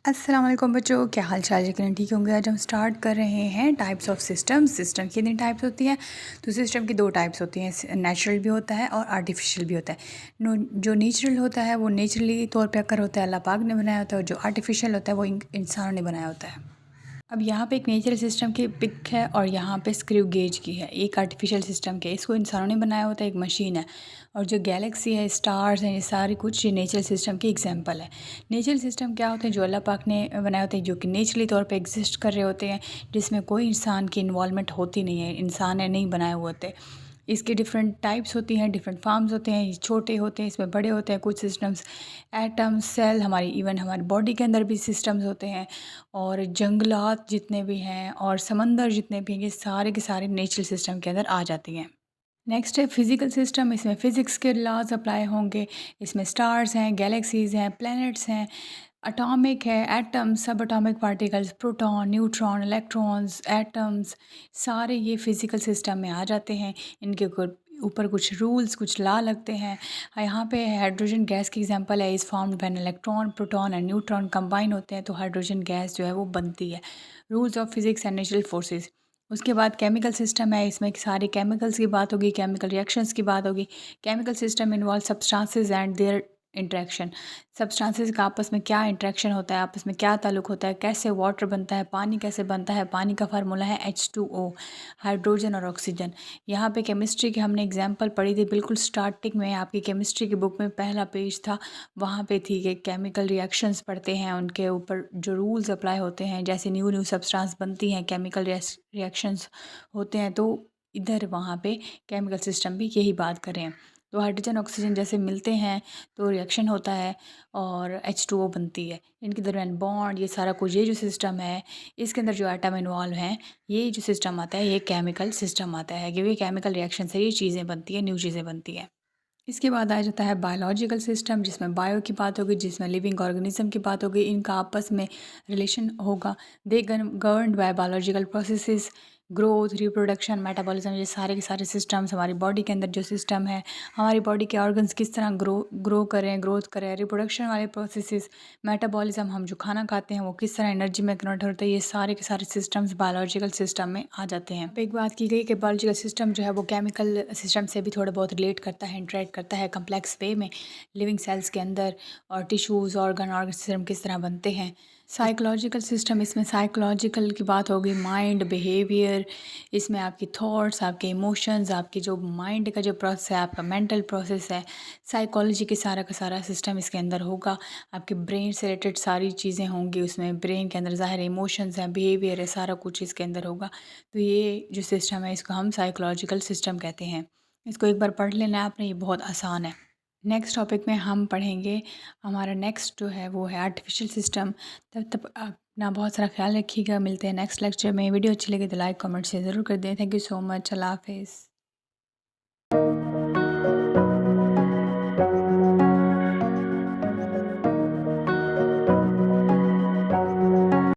अस्सलाम वालेकुम बच्चों, क्या हाल चाल? यकीनन ठीक होंगे। आज हम स्टार्ट कर रहे हैं टाइप्स ऑफ सिस्टम की कितनी टाइप्स होती हैं? तो सिस्टम की दो टाइप्स होती हैं, नेचुरल भी होता है और आर्टिफिशियल भी होता है। जो नेचुरल होता है वो नेचुरली तौर पे अकर होता है, अल्लाह पाक ने बनाया होता है, और जो आर्टिफिशियल होता है वो इंसानों ने बनाया होता है। अब यहाँ पे एक नेचुरल सिस्टम की पिक है और यहाँ पे स्क्रू गेज की है। एक आर्टिफिशियल सिस्टम के, इसको इंसानों ने बनाया होता है, एक मशीन है। और जो गैलेक्सी है, स्टार्स हैं, ये सारी कुछ ये नेचुरल सिस्टम के एग्जांपल है। नेचुरल सिस्टम क्या होते हैं? जो अल्लाह पाक ने बनाए होते हैं, जो कि नेचुरली तौर पे एग्जिस्ट कर रहे होते हैं, जिसमें कोई इंसान की इन्वॉल्वमेंट होती नहीं है, इंसान ने नहीं बनाए हुए होते। इसकी डिफरेंट टाइप्स होती हैं, डिफरेंट फार्म्स होते हैं, ये छोटे होते हैं, इसमें बड़े होते हैं। कुछ सिस्टम्स एटम सेल, हमारी इवन हमारी बॉडी के अंदर भी सिस्टम्स होते हैं, और जंगलात जितने भी हैं और समंदर जितने भी हैं, ये सारे के सारे नेचुरल सिस्टम के अंदर आ जाती हैं। नेक्स्ट है फिज़िकल सिस्टम। इसमें फ़िज़िक्स के लॉज अप्लाई होंगे। इसमें स्टार्स हैं, गैलेक्सीज़ हैं, प्लैनेट्स हैं, एटॉमिक है, एटम्स, सब atomic particles, proton, neutron, electrons, atoms, सारे ये फिज़िकल सिस्टम में आ जाते हैं। इनके ऊपर कुछ रूल्स, कुछ लॉ लगते हैं। यहाँ पे हाइड्रोजन गैस की एग्जांपल है, is formed when electron, proton and neutron combine होते हैं तो हाइड्रोजन गैस जो है वो बनती है। Rules of physics and natural forces. उसके बाद केमिकल सिस्टम है, इसमें सारे केमिकल्स की बात होगी, केमिकल रिएक्शंस की बात होगी। Chemical system involve substances and there interaction. Substances का आपस में क्या इंटरेक्शन होता है, आपस में क्या ताल्लुक होता है, कैसे वाटर बनता है, पानी कैसे बनता है। पानी का फार्मूला है H2O, हाइड्रोजन और ऑक्सीजन। यहाँ पे केमिस्ट्री की हमने एग्जांपल पढ़ी थी बिल्कुल स्टार्टिंग में, आपकी केमिस्ट्री की बुक में पहला पेज था, वहाँ पे थी कि केमिकल रिएक्शंस पढ़ते हैं, उनके ऊपर जो रूल्स अप्लाई होते हैं, जैसे न्यू न्यू सब्सटेंस बनती हैं, केमिकल रिएक्शंस होते हैं, तो इधर वहाँ पे केमिकल सिस्टम भी यही बात करें। तो हाइड्रोजन ऑक्सीजन जैसे मिलते हैं तो रिएक्शन होता है और H2O बनती है, इनके दरमियान बॉन्ड, ये सारा कुछ, ये जो सिस्टम है इसके अंदर जो एटम इन्वॉल्व हैं, ये जो सिस्टम आता है ये केमिकल सिस्टम आता है, क्योंकि केमिकल रिएक्शन से ये चीज़ें बनती हैं, न्यू चीज़ें बनती हैं। इसके बाद आ जाता है बायोलॉजिकल सिस्टम, जिसमें बायो की बात होगी, जिसमें लिविंग ऑर्गेनिज्म की बात होगी, इनका आपस में रिलेशन होगा। They governed by biological processes, growth, reproduction, metabolism, ये सारे के सारे सिस्टम्स, हमारी बॉडी के अंदर जो सिस्टम है, हमारी बॉडी के ऑर्गन्स किस तरह ग्रो करें, ग्रोथ करें, रिप्रोडक्शन वाले प्रोसेसेस, मेटाबॉलिज्म, हम जो खाना खाते हैं वो किस तरह एनर्जी में कन्वर्ट होता है, ये सारे के सारे सिस्टम्स बायोलॉजिकल सिस्टम में आ जाते हैं। अब एक बात की गई कि बायोलॉजिकल सिस्टम जो है वो केमिकल सिस्टम से भी थोड़ा बहुत रिलेट करता है, इंटरेक्ट करता है कम्प्लेक्स वे में, लिविंग सेल्स के अंदर, और टिश्यूज़, ऑर्गन सिस्टम किस तरह बनते हैं। साइकोलॉजिकल सिस्टम, इसमें साइकोलॉजिकल की बात होगी, माइंड, बिहेवियर, इसमें आपकी थॉट्स, आपके इमोशंस, आपकी जो माइंड का जो प्रोसेस है, आपका मेंटल प्रोसेस है, साइकोलॉजी के सारा का सारा सिस्टम इसके अंदर होगा। आपके ब्रेन से रिलेटेड सारी चीज़ें होंगी उसमें, ब्रेन के अंदर ज़ाहिर इमोशंस हैं, बिहेवियर है, सारा कुछ इसके अंदर होगा। तो ये जो सिस्टम है इसको हम साइकोलॉजिकल सिस्टम कहते हैं। इसको एक बार पढ़ लेना है आपने, ये बहुत आसान है। नेक्स्ट टॉपिक में हम पढ़ेंगे, हमारा नेक्स्ट जो है वो है आर्टिफिशियल सिस्टम। तब तक अपना बहुत सारा ख्याल रखिएगा। मिलते हैं नेक्स्ट लेक्चर में। वीडियो अच्छी लगे तो लाइक कमेंट शेयर ज़रूर कर दें। Thank you so much. अल्लाह हाफिज़।